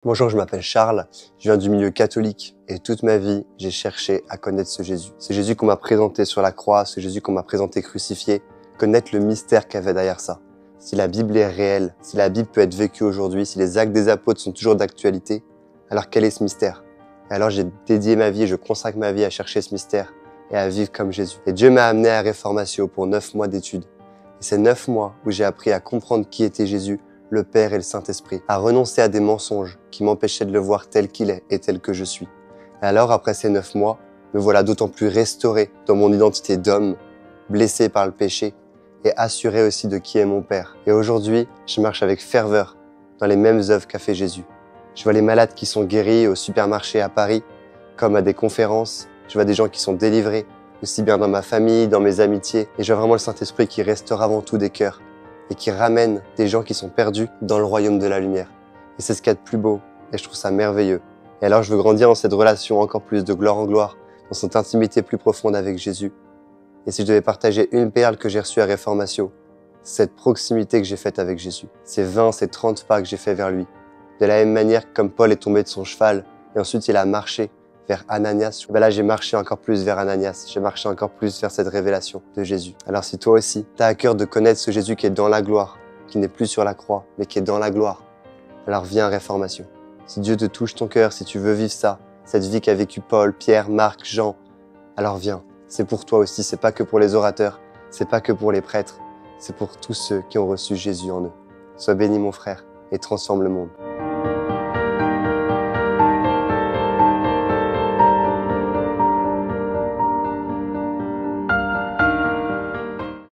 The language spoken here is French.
Bonjour, je m'appelle Charles, je viens du milieu catholique et toute ma vie, j'ai cherché à connaître ce Jésus. Ce Jésus qu'on m'a présenté sur la croix, ce Jésus qu'on m'a présenté crucifié, connaître le mystère qu'il y avait derrière ça. Si la Bible est réelle, si la Bible peut être vécue aujourd'hui, si les actes des apôtres sont toujours d'actualité, alors quel est ce mystère? Et alors j'ai dédié ma vie, je consacre ma vie à chercher ce mystère et à vivre comme Jésus. Et Dieu m'a amené à Réformatio pour 9 mois d'études. Et c'est 9 mois où j'ai appris à comprendre qui était Jésus, le Père et le Saint-Esprit, à renoncer à des mensonges qui m'empêchaient de le voir tel qu'il est et tel que je suis. Et alors, après ces 9 mois, me voilà d'autant plus restauré dans mon identité d'homme, blessé par le péché et assuré aussi de qui est mon Père. Et aujourd'hui, je marche avec ferveur dans les mêmes œuvres qu'a fait Jésus. Je vois les malades qui sont guéris au supermarché à Paris, comme à des conférences. Je vois des gens qui sont délivrés, aussi bien dans ma famille, dans mes amitiés. Et je vois vraiment le Saint-Esprit qui restaure avant tout des cœurs et qui ramène des gens qui sont perdus dans le royaume de la lumière. Et c'est ce qu'il y a de plus beau, et je trouve ça merveilleux. Et alors je veux grandir dans cette relation encore plus de gloire en gloire, dans cette intimité plus profonde avec Jésus. Et si je devais partager une perle que j'ai reçue à Réformatio, c'est cette proximité que j'ai faite avec Jésus. Ces 20, ces 30 pas que j'ai fait vers lui. De la même manière comme Paul est tombé de son cheval, et ensuite il a marché vers Ananias, ben là j'ai marché encore plus vers Ananias, j'ai marché encore plus vers cette révélation de Jésus. Alors si toi aussi, tu as à cœur de connaître ce Jésus qui est dans la gloire, qui n'est plus sur la croix, mais qui est dans la gloire, alors viens à Réformatio. Si Dieu te touche ton cœur, si tu veux vivre ça, cette vie qu'a vécu Paul, Pierre, Marc, Jean, alors viens. C'est pour toi aussi, c'est pas que pour les orateurs, c'est pas que pour les prêtres, c'est pour tous ceux qui ont reçu Jésus en eux. Sois béni mon frère et transforme le monde.